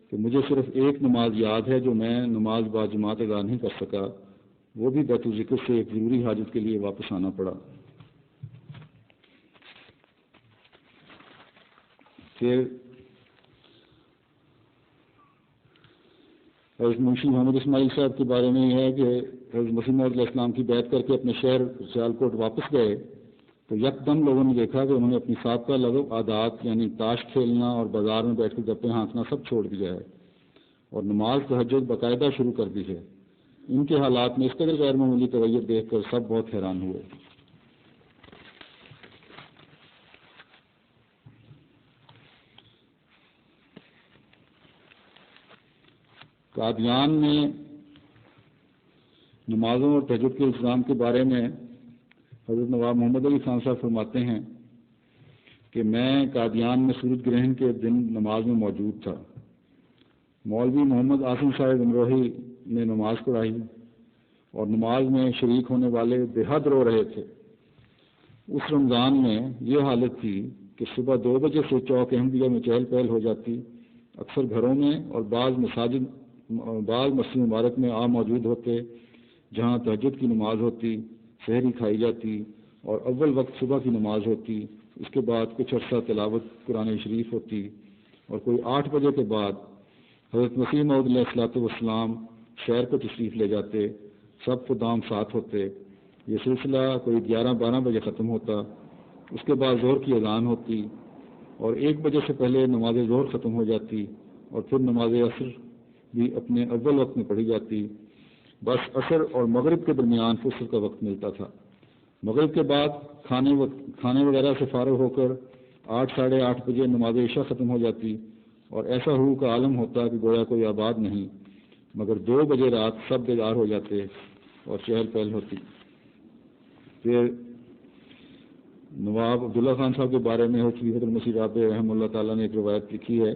کہ مجھے صرف ایک نماز یاد ہے جو میں نماز با جماعت ادا نہیں کر سکا، وہ بھی بیت الذکر سے ایک ضروری حاجت کے لیے واپس آنا پڑا. پھر حضرت منشی محمد اسماعیل صاحب کے بارے میں یہ ہے کہ حضرت مسیح موعود علیہ السلام کی بیعت کر کے اپنے شہر سیالکوٹ واپس گئے تو یکدم لوگوں نے دیکھا کہ انہوں نے اپنی سابقہ لغو عادات یعنی تاش کھیلنا اور بازار میں بیٹھ کر گپے ہانکنا سب چھوڑ دیا ہے اور نماز تہجد باقاعدہ شروع کر دی ہے. ان کے حالات میں اس قدر غیر معمولی تغیر دیکھ کر سب بہت حیران ہوئے. قادیان میں نمازوں اور تہجد کے التزام کے بارے میں حضرت نواب محمد علی خان صاحب فرماتے ہیں کہ میں قادیان میں سورج گرہن کے دن نماز میں موجود تھا. مولوی محمد عاصم صاحب امروہی نے نماز پڑھائی اور نماز میں شریک ہونے والے بے حد رو رہے تھے. اس رمضان میں یہ حالت تھی کہ صبح 2 بجے سے چوک احمدیہ میں چہل پہل ہو جاتی. اکثر گھروں میں اور بعض مسجد مبارک میں عام موجود ہوتے جہاں تہجد کی نماز ہوتی، سحری کھائی جاتی اور اول وقت صبح کی نماز ہوتی. اس کے بعد کچھ عرصہ تلاوت قرآن شریف ہوتی اور کوئی 8 بجے کے بعد حضرت مسیح موعود علیہ الصلوۃ والسلام شہر کو تشریف لے جاتے، سب خدام ساتھ ہوتے، یہ سلسلہ کوئی 11-12 بجے ختم ہوتا، اس کے بعد ظہر کی اذان ہوتی اور 1 بجے سے پہلے نماز ظہر ختم ہو جاتی اور پھر نماز عصر بھی اپنے اول وقت میں پڑھی جاتی۔ بس عصر اور مغرب کے درمیان فرصت کا وقت ملتا تھا۔ مغرب کے بعد کھانے وغیرہ سے فارغ ہو کر 8-8:30 بجے نماز عشاء ختم ہو جاتی اور ایسا روح کا عالم ہوتا کہ گویا کوئی آباد نہیں، مگر 2 بجے رات سب بیدار ہو جاتے اور چہل پہل ہوتی۔ پھر نواب عبداللہ خان صاحب کے بارے میں حضرت مسیح رابع رحمہ اللہ تعالیٰ نے ایک روایت لکھی ہے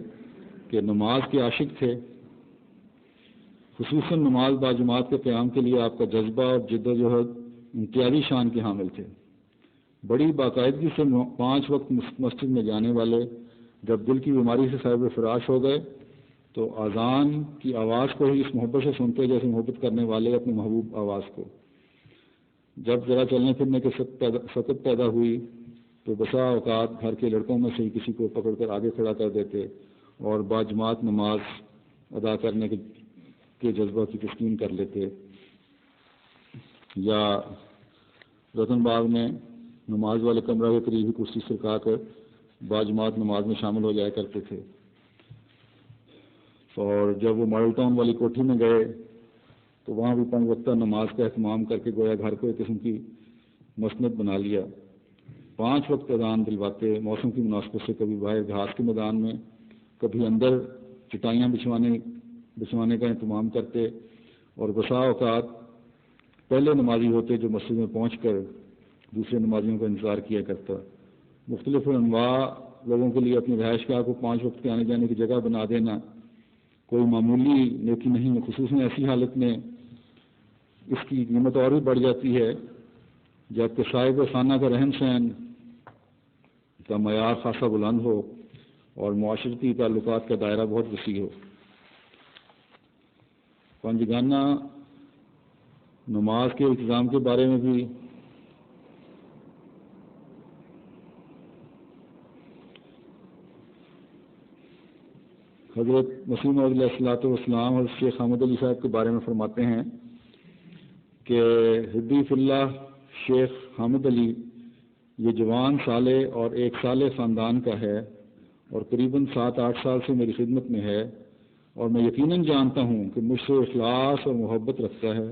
کہ نماز کے عاشق تھے، خصوصاً نماز باجماعت کے قیام کے لیے آپ کا جذبہ اور جد و جہد امتیازی شان کے حامل تھے۔ بڑی باقاعدگی سے 5 وقت مسجد میں جانے والے جب دل کی بیماری سے صاحب فراش ہو گئے تو اذان کی آواز کو ہی اس محبت سے سنتے جیسے محبت کرنے والے اپنے محبوب آواز کو۔ جب ذرا چلنے پھرنے کی سکت پیدا ہوئی تو بسا اوقات گھر کے لڑکوں میں سے ہی کسی کو پکڑ کر آگے کھڑا کر دیتے اور باجماعت نماز ادا کرنے کے جذبہ کی تسکین کر لیتے، یا رتن باغ میں نماز والے کمرہ کے قریب ہی کرسی سرکا کر باجماعت نماز میں شامل ہو جایا کرتے تھے۔ اور جب وہ ماڈل ٹاؤن والی کوٹھی میں گئے تو وہاں بھی 5 وقتہ نماز کا اہتمام کر کے گویا گھر کو ایک قسم کی مسند بنا لیا۔ 5 وقت اذان دلواتے، موسم کی مناسبت سے کبھی باہر گھاس کے میدان میں، کبھی اندر چٹائیاں بچھوانے کا اہتمام کرتے اور بسا اوقات پہلے نمازی ہوتے جو مسجد میں پہنچ کر دوسرے نمازیوں کا انتظار کیا کرتا۔ مختلف انواع لوگوں کے لیے اپنی رہائش گاہ کو 5 وقت کے آنے جانے کی جگہ بنا دینا کوئی معمولی نیکی نہیں ہے، خصوصاً ایسی حالت میں اس کی قیمت اور بھی بڑھ جاتی ہے جبکہ صاحب خانہ کا رہن سہن کا معیار خاصا بلند ہو اور معاشرتی تعلقات کا دائرہ بہت وسیع ہو۔ پنجگانہ نماز کے التزام کے بارے میں بھی حضرت مسیح موعود علیہ الصلوۃ والسلام حضرت شیخ حامد علی صاحب کے بارے میں فرماتے ہیں کہ حبی فی اللہ شیخ حامد علی یہ جوان صالح اور ایک صالح خاندان کا ہے اور قریباً 7-8 سال سے میری خدمت میں ہے، اور میں یقیناً جانتا ہوں کہ مجھ سے اخلاص اور محبت رکھتا ہے۔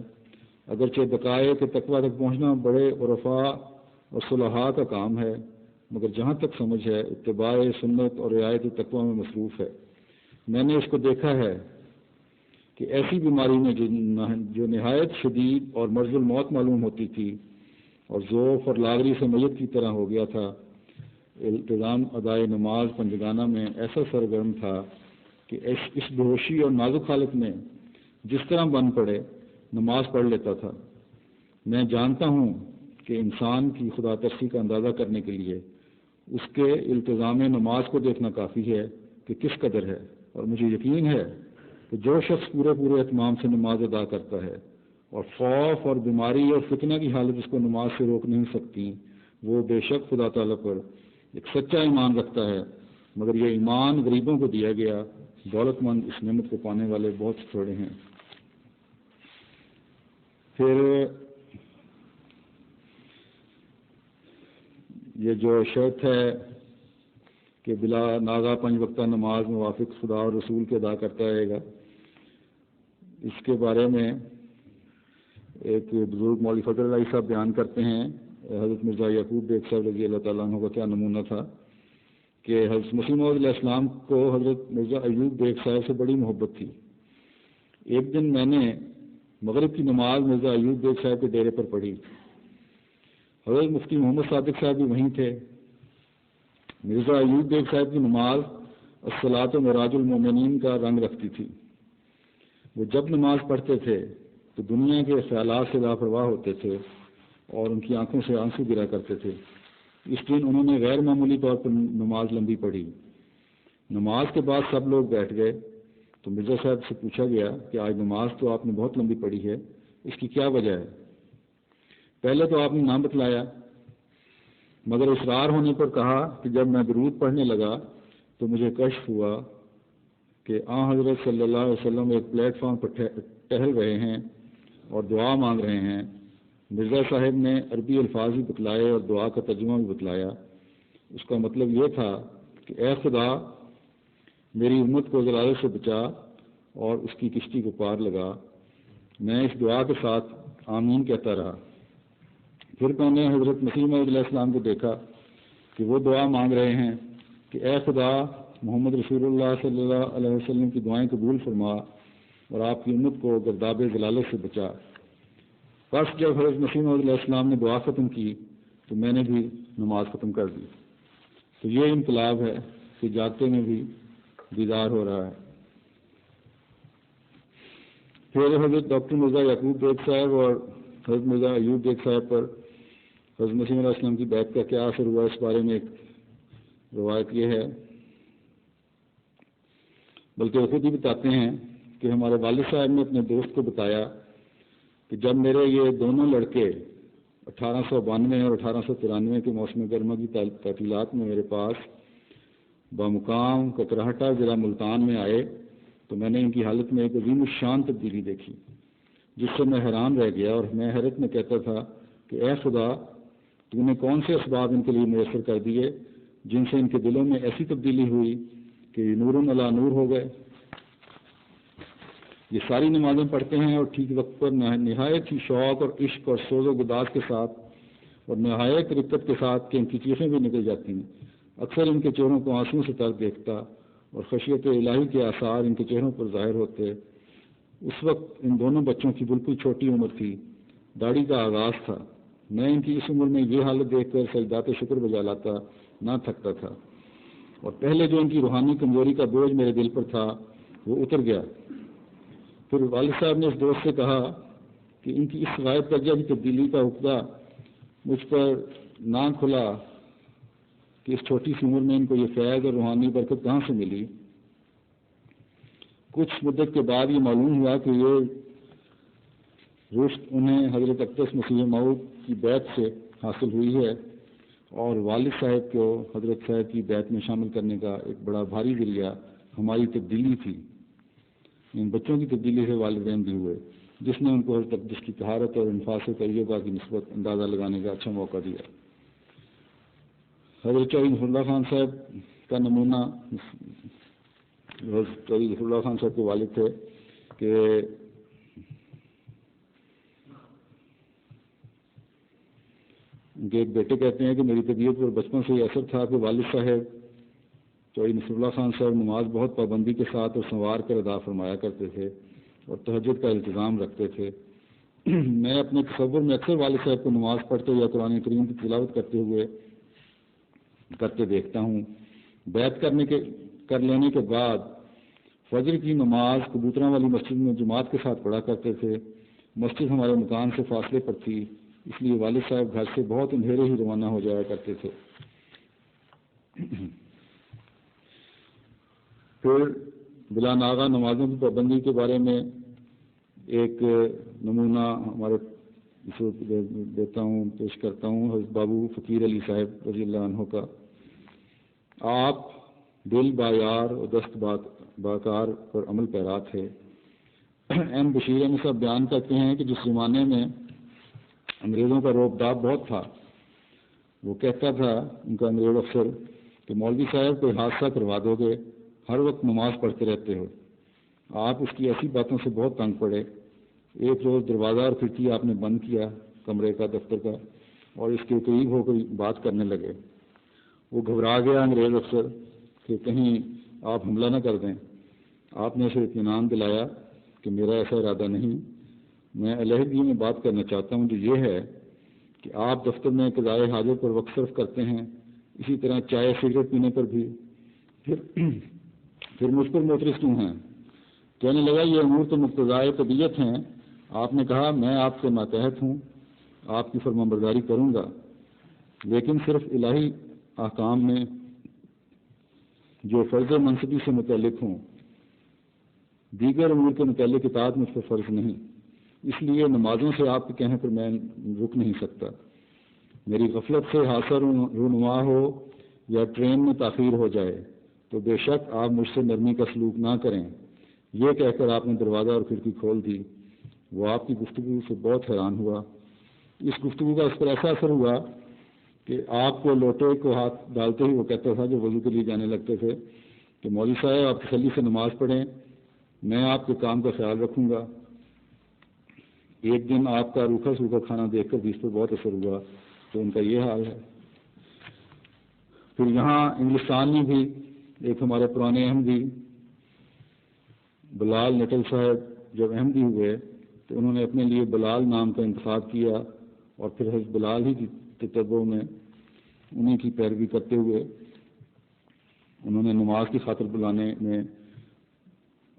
اگرچہ دقائق کے تقویٰ تک پہنچنا بڑے عرفاء اور صلحاء کا کام ہے، مگر جہاں تک سمجھ ہے اتباع سنت اور رعایت تقویٰ میں مصروف ہے۔ میں نے اس کو دیکھا ہے کہ ایسی بیماری میں جو نہایت شدید اور مرض الموت معلوم ہوتی تھی اور ذوف اور لاغری سے میت کی طرح ہو گیا تھا، التزام ادائے نماز پنجگانہ میں ایسا سرگرم تھا کہ اس بےہوشی اور نازک حالت میں جس طرح بن پڑے نماز پڑھ لیتا تھا۔ میں جانتا ہوں کہ انسان کی خدا ترسی کا اندازہ کرنے کے لیے اس کے التزام نماز کو دیکھنا کافی ہے کہ کس قدر ہے، اور مجھے یقین ہے کہ جو شخص پورے اہتمام سے نماز ادا کرتا ہے اور خوف اور بیماری اور فتنہ کی حالت اس کو نماز سے روک نہیں سکتی، وہ بے شک خدا تعالیٰ پر ایک سچا ایمان رکھتا ہے، مگر یہ ایمان غریبوں کو دیا گیا، دولت مند اس نعمت کو پانے والے بہت تھوڑے ہیں۔ پھر یہ جو شرط ہے کہ بلا ناغہ 5 وقتہ نماز موافق خدا اور رسول کے ادا کرتا رہے گا، اس کے بارے میں ایک بزرگ مولوی فضل علی صاحب بیان کرتے ہیں حضرت مرزا یعقوب بیگ صاحب رضی اللہ تعالیٰ عنہ کا کیا نمونہ تھا کہ حضرت مسیح موعود علیہ السلام کو حضرت مرزا ایوب بیگ صاحب سے بڑی محبت تھی۔ ایک دن میں نے مغرب کی نماز مرزا ایوب بیگ صاحب کے ڈیرے پر پڑھی۔ حضرت مفتی محمد صادق صاحب بھی وہیں تھے۔ مرزا ایوب بیگ صاحب کی نماز الصلاۃ معراج المومنین کا رنگ رکھتی تھی۔ وہ جب نماز پڑھتے تھے تو دنیا کے خیالات سے لاپرواہ ہوتے تھے اور ان کی آنکھوں سے آنسو گرا کرتے تھے۔ اس دن انہوں نے غیر معمولی طور پر نماز لمبی پڑھی۔ نماز کے بعد سب لوگ بیٹھ گئے تو مرزا صاحب سے پوچھا گیا کہ آج نماز تو آپ نے بہت لمبی پڑھی ہے، اس کی کیا وجہ ہے؟ پہلے تو آپ نے نام بتلایا، مگر اصرار ہونے پر کہا کہ جب میں درود پڑھنے لگا تو مجھے کشف ہوا کہ حضرت صلی اللہ علیہ وسلم ایک پلیٹ فارم پر ٹہل رہے ہیں اور دعا مانگ رہے ہیں. مرزا صاحب نے عربی الفاظ بھی بتلائے اور دعا کا ترجمہ بھی بتلایا. اس کا مطلب یہ تھا کہ اے خدا میری امت کو ضلالت سے بچا اور اس کی کشتی کو پار لگا. میں اس دعا کے ساتھ آمین کہتا رہا. پھر میں نے حضرت مسیح موعود علیہ السلام کو دیکھا کہ وہ دعا مانگ رہے ہیں کہ اے خدا محمد رسول اللہ صلی اللہ علیہ وسلم کی دعائیں قبول فرما اور آپ کی امت کو گرداب ضلالت سے بچا. بس جب حضرت مسیح موعود علیہ السلام نے دعا ختم کی تو میں نے بھی نماز ختم کر دی. تو یہ انقلاب ہے کہ جاگتے میں بھی بیدار ہو رہا ہے. پھر حضرت ڈاکٹر مرزا یعقوب بیگ صاحب اور حضرت مرزا ایوب بیگ صاحب پر حضرت مسیح علیہ السلام کی بیعت کا کیا اثر ہوا، اس بارے میں ایک روایت یہ ہے، بلکہ وہ خود ہی بتاتے ہیں کہ ہمارے والد صاحب نے اپنے دوست کو بتایا کہ جب میرے یہ دونوں لڑکے 1892 اور 1893 کے موسم گرما کی تعطیلات میں میرے پاس بمقام ککراہٹہ ضلع ملتان میں آئے تو میں نے ان کی حالت میں ایک عظیم الشان تبدیلی دیکھی جس سے میں حیران رہ گیا، اور میں حیرت میں کہتا تھا کہ اے خدا تو نے کون سے اسباب ان کے لیے میسر کر دیے جن سے ان کے دلوں میں ایسی تبدیلی ہوئی کہ یہ نور علی نور ہو گئے. یہ ساری نمازیں پڑھتے ہیں اور ٹھیک وقت پر نہایت ہی شوق اور عشق اور سوز و گداز کے ساتھ اور نہایت رقت کے ساتھ کہ ان کی چیخیں بھی نکل جاتی ہیں. اکثر ان کے چہروں کو آنسوؤں سے تر دیکھتا اور خشیت الہی کے آثار ان کے چہروں پر ظاہر ہوتے. اس وقت ان دونوں بچوں کی بالکل چھوٹی عمر تھی، داڑھی کا آغاز تھا. میں ان کی اس عمر میں یہ حالت دیکھ کر سجدات شکر بجا لاتا نہ تھکتا تھا، اور پہلے جو ان کی روحانی کمزوری کا بوجھ میرے دل پر تھا وہ اتر گیا. پھر والد صاحب نے اس دوست سے کہا کہ ان کی اس غائب درجہ کی تبدیلی کا عقدہ مجھ پر نہ کھلا کہ اس چھوٹی سی عمر میں ان کو یہ فیض اور روحانی برکت کہاں سے ملی. کچھ مدت کے بعد یہ معلوم ہوا کہ یہ رشت انہیں حضرت اقدس مسیح موعود کی بیعت سے حاصل ہوئی ہے، اور والد صاحب کو حضرت صاحب کی بیعت میں شامل کرنے کا ایک بڑا بھاری ذریعہ ہماری تبدیلی تھی. ان بچوں کی تبدیلی سے والدین بھی ہوئے جس نے ان کو حضرت اقدس کی طہارت اور انفاس طیبہ کی نسبت اندازہ لگانے کا اچھا موقع دیا. حضرت چودھری نصر اللہ خان صاحب کا نمونہ حضرت چودھری نصر اللہ خان صاحب کے والد تھے کہ ان کے ایک بیٹے کہتے ہیں کہ میری طبیعت پر بچپن سے یہ اثر تھا کہ والد صاحب چودھری نصر اللہ خان صاحب نماز بہت پابندی کے ساتھ اور سنوار کر ادا فرمایا کرتے تھے اور تہجد کا التزام رکھتے تھے. میں اپنے تصور میں اکثر والد صاحب کو نماز پڑھتے یا قرآن کریم کی تلاوت کرتے دیکھتا ہوں. بیعت کر لینے کے بعد فجر کی نماز کبوتروں والی مسجد میں جماعت کے ساتھ پڑھا کرتے تھے. مسجد ہمارے مکان سے فاصلے پر تھی، اس لیے والد صاحب گھر سے بہت اندھیرے ہی روانہ ہو جایا کرتے تھے. پھر بلا ناغہ نمازوں کی پابندی کے بارے میں ایک نمونہ ہمارے دیتا ہوں، پیش کرتا ہوں حضرت بابو فقیر علی صاحب رضی اللہ عنہ کا. آپ دل بایار اور دست باکار پر عمل پیرا تھے. ایم بشیر احمد صاحب بیان کرتے ہیں کہ جس زمانے میں انگریزوں کا روب داب بہت تھا، وہ کہتا تھا ان کا انگریز افسر کہ مولوی صاحب کوئی حادثہ کروا دو گے، ہر وقت نماز پڑھتے رہتے ہو. آپ اس کی ایسی باتوں سے بہت تنگ پڑے. ایک روز دروازہ اور کھڑکی آپ نے بند کیا کمرے کا، دفتر کا، اور اس کے قریب ہو کر بات کرنے لگے. وہ گھبرا گیا انگریز افسر کہ کہیں آپ حملہ نہ کر دیں. آپ نے اسے اطمینان دلایا کہ میرا ایسا ارادہ نہیں، میں علیحدگی میں بات کرنا چاہتا ہوں جو یہ ہے کہ آپ دفتر میں قضائے حاجت پر وقت صرف کرتے ہیں، اسی طرح چائے سگریٹ پینے پر بھی، پھر مجھ پر معترض کیوں ہیں؟ کہنے لگا یہ امور تو مقتضائے طبیعت ہیں. آپ نے کہا میں آپ سے ماتحت ہوں، آپ کی فرمانبرداری کروں گا، لیکن صرف الہی احکام میں جو فرض منصبی سے متعلق ہوں، دیگر امور کے متعلق اطاعت مجھ پر فرض نہیں. اس لیے نمازوں سے آپ کے کہنے پر میں رک نہیں سکتا. میری غفلت سے حادثہ رونما ہو یا ٹرین میں تاخیر ہو جائے تو بے شک آپ مجھ سے نرمی کا سلوک نہ کریں۔ یہ کہہ کر آپ نے دروازہ اور کھڑکی کھول دی۔ وہ آپ کی گفتگو سے بہت حیران ہوا۔ اس گفتگو کا اس پر ایسا اثر ہوا کہ آپ کو لوٹے کو ہاتھ ڈالتے ہی وہ کہتا تھا جو وضو کے لیے جانے لگتے تھے کہ مولوی صاحب آپ تسلی سے نماز پڑھیں، میں آپ کے کام کا خیال رکھوں گا۔ ایک دن آپ کا روکھا سوکھا کھانا دیکھ کر بھی اس پر بہت اثر ہوا، تو ان کا یہ حال ہے۔ پھر یہاں انگلستان میں بھی ایک ہمارے پرانے احمدی بلال نٹل صاحب جب احمدی ہوئے تو انہوں نے اپنے لیے بلال نام کا انتخاب کیا، اور پھر حضرت بلال ہی کی تتبع میں انہیں کی پیروی کرتے ہوئے انہوں نے نماز کی خاطر بلانے میں،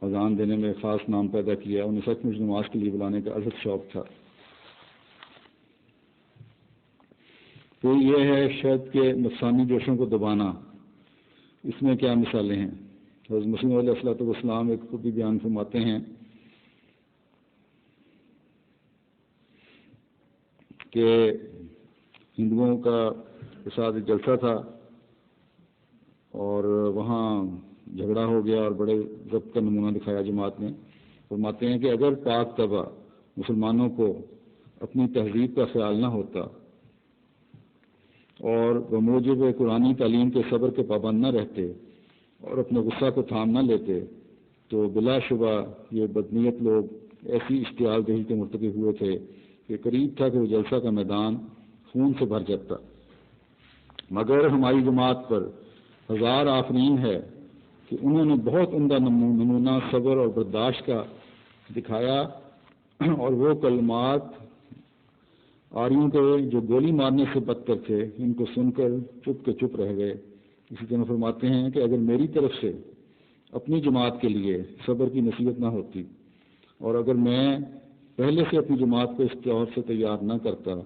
اذان دینے میں خاص نام پیدا کیا۔ انہیں سچ مچ نماز کے لیے بلانے کا ازحد شوق تھا۔ تو یہ ہے شہد کے نفسانی جوشوں کو دبانا۔ اس میں کیا مثالیں ہیں؟ حضرت مسیح علیہ الصلوۃ والسلام ایک خود بھی بیان فرماتے ہیں کہ ہندوؤں کا ساتھ جلسہ تھا اور وہاں جھگڑا ہو گیا اور بڑے ضبط کا نمونہ دکھایا جماعت نے۔ فرماتے ہیں کہ اگر پاک طبع مسلمانوں کو اپنی تہذیب کا خیال نہ ہوتا اور بموجب قرآنی تعلیم کے صبر کے پابند نہ رہتے اور اپنے غصہ کو تھام نہ لیتے تو بلا شبہ یہ بدنیت لوگ ایسی اشتعال دہی کے مرتکب ہوئے تھے کہ قریب تھا کہ وہ جلسہ کا میدان خون سے بھر جاتا۔ مگر ہماری جماعت پر ہزار آفرین ہے کہ انہوں نے بہت عمدہ نمونہ صبر اور برداشت کا دکھایا، اور وہ کلمات آریوں کے جو گولی مارنے سے بدتر تھے ان کو سن کر چپ کے چپ رہ گئے۔ اسی طرح فرماتے ہیں کہ اگر میری طرف سے اپنی جماعت کے لیے صبر کی نصیحت نہ ہوتی اور اگر میں پہلے سے اپنی جماعت کو اس طور سے تیار نہ کرتا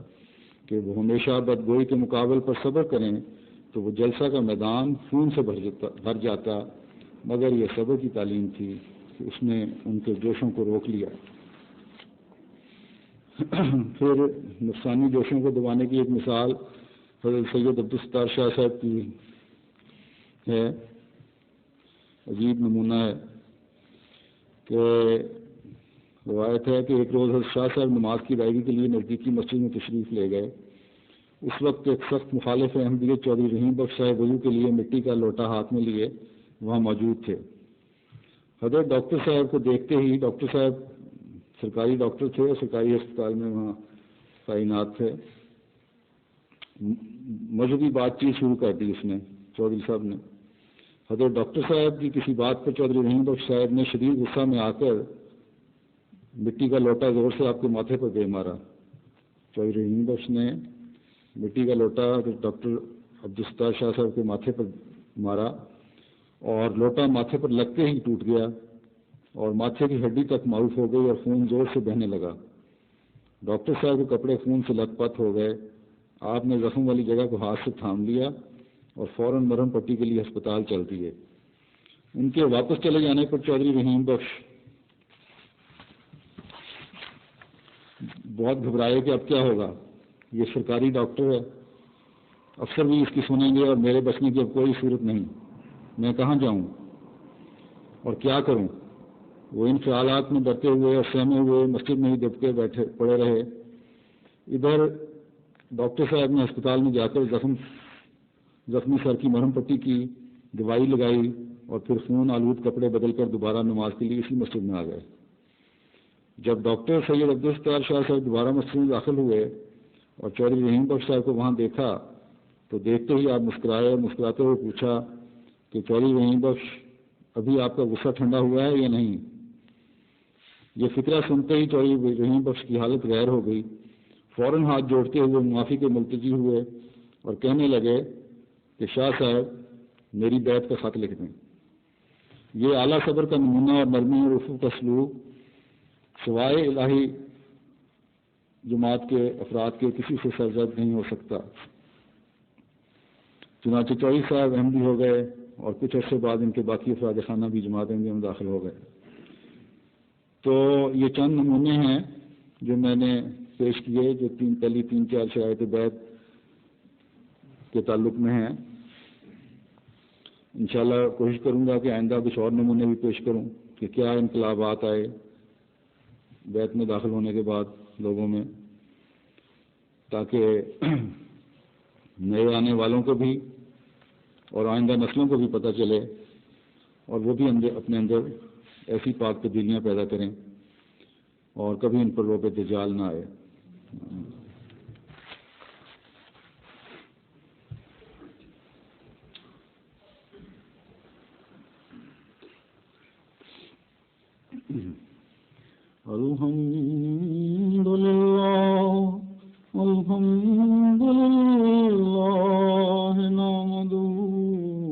کہ وہ ہمیشہ بدگوئی کے مقابل پر صبر کریں تو وہ جلسہ کا میدان خون سے بھر جاتا، مگر یہ صبر کی تعلیم تھی کہ اس نے ان کے جوشوں کو روک لیا۔ پھر نفسانی جوشوں کو دبانے کی ایک مثال حضرت سید عبدالستار شاہ صاحب کی ہے۔ عجیب نمونہ ہے کہ روایت ہے کہ ایک روز حضرت شاہ صاحب نماز کی ادائیگی کے لیے نزدیکی مسجد میں تشریف لے گئے۔ اس وقت ایک سخت مخالف احمدیت چودھری رحیم بخش صاحب وضو کے لیے مٹی کا لوٹا ہاتھ میں لیے وہاں موجود تھے۔ حضرت ڈاکٹر صاحب کو دیکھتے ہی، ڈاکٹر صاحب سرکاری ڈاکٹر تھے اور سرکاری ہسپتال میں وہاں تعینات تھے، مذہبی بات چیت شروع کر دی اس نے، چودھری صاحب نے۔ حضرت ڈاکٹر صاحب کی کسی بات پر چودھری رحیم بخش صاحب نے شدید غصہ میں آ کر مٹی کا لوٹا زور سے آپ کے ماتھے پر دے مارا۔ چودھری رحیم بخش نے مٹی کا لوٹا ڈاکٹر عبدالستار شاہ صاحب کے ماتھے پر مارا اور لوٹا ماتھے پر لگتے ہی ٹوٹ گیا اور ماتھے کی ہڈی تک معروف ہو گئی اور خون زور سے بہنے لگا۔ ڈاکٹر صاحب کے کپڑے خون سے لت پت ہو گئے۔ آپ نے زخم والی جگہ کو ہاتھ سے تھام لیا اور فوراً مرہم پٹی کے لیے ہسپتال چل دیے۔ ان کے واپس چلے جانے پر چودھری رحیم بخش بہت گھبرائے کہ اب کیا ہوگا، یہ سرکاری ڈاکٹر ہے، افسر بھی اس کی سنیں گے اور میرے بچنے کی اب کوئی صورت نہیں، میں کہاں جاؤں اور کیا کروں۔ وہ ان خیالات میں ڈرتے ہوئے اور سہمے ہوئے مسجد میں ہی دب کے بیٹھے پڑے رہے۔ ادھر ڈاکٹر صاحب نے ہسپتال میں جا کر زخمی سر کی مرہم پٹی کی، دوائی لگائی اور پھر خون آلود کپڑے بدل کر دوبارہ نماز کے لیے اسی مسجد میں آ گئے۔ جب ڈاکٹر سید عبدالستار شاہ صاحب دوبارہ مسجد میں داخل ہوئے اور چودھری رحیم بخش صاحب کو وہاں دیکھا تو دیکھتے ہی آپ مسکرائے اور مسکراتے ہوئے پوچھا کہ چودھری رحیم بخش ابھی آپ کا غصہ ٹھنڈا ہوا ہے یا نہیں۔ یہ فکرہ سنتے ہی چودھری رحیم بخش کی حالت غیر ہو گئی۔ فوراً ہاتھ جوڑتے ہوئے معافی کے ملتجی ہوئے اور کہنے لگے کہ شاہ صاحب میری بیعت کا خط لکھ دیں۔ یہ اعلیٰ صبر کا نمونہ اور نرمی اور رفو کا سلوک سوائے الہی جماعت کے افراد کے کسی سے سرزد نہیں ہو سکتا۔ چنانچہ چودھری صاحب احمدی ہو گئے اور کچھ عرصے بعد ان کے باقی افراد خانہ بھی جماعت احمدیہ میں داخل ہو گئے۔ تو یہ چند نمونے ہیں جو میں نے پیش کیے جو پہلی 3-4 شرائط بیعت کے تعلق میں ہیں۔ انشاءاللہ کوشش کروں گا کہ آئندہ کچھ اور نمونے بھی پیش کروں کہ کیا انقلابات آئے بیت میں داخل ہونے کے بعد لوگوں میں، تاکہ نئے آنے والوں کو بھی اور آئندہ نسلوں کو بھی پتہ چلے اور وہ بھی اپنے اندر ایسی پاک تبدیلیاں پیدا کریں اور کبھی ان پر روب دجال نہ آئے۔ الحمد لله نحمده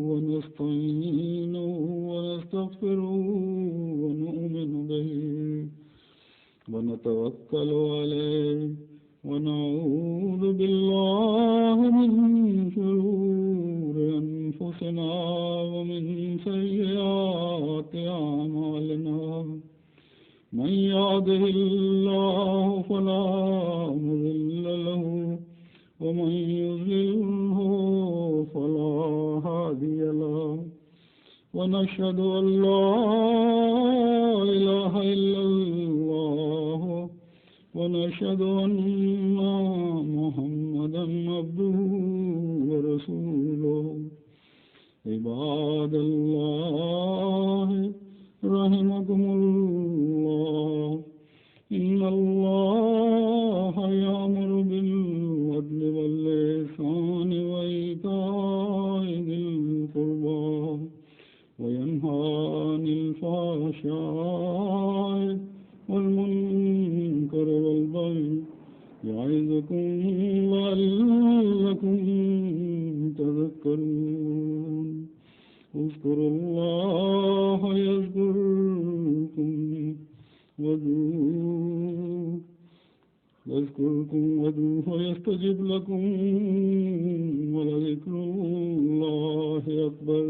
ونستعينه ونستغفره ونؤمن به ونتوكل عليه ونعوذ بالله من شرور أنفسنا ومن سيئات أعمالنا، من يهده الله فلا مضل له ومن يضلله فلا هادي له، ونشهد أن لا إله إلا الله ونشهد أن محمدا عبده ورسوله۔ عباد الله رحمكم الله، إن الله يأمر بالعدل والإحسان وإيتاء ذي القربى وينهى عن الفحشاء والمنكر والبغي يعظكم لعلكم تذكرون۔ اذكروا الله يذكركم وادعوه يستجب لكم، ولذكر الله أكبر۔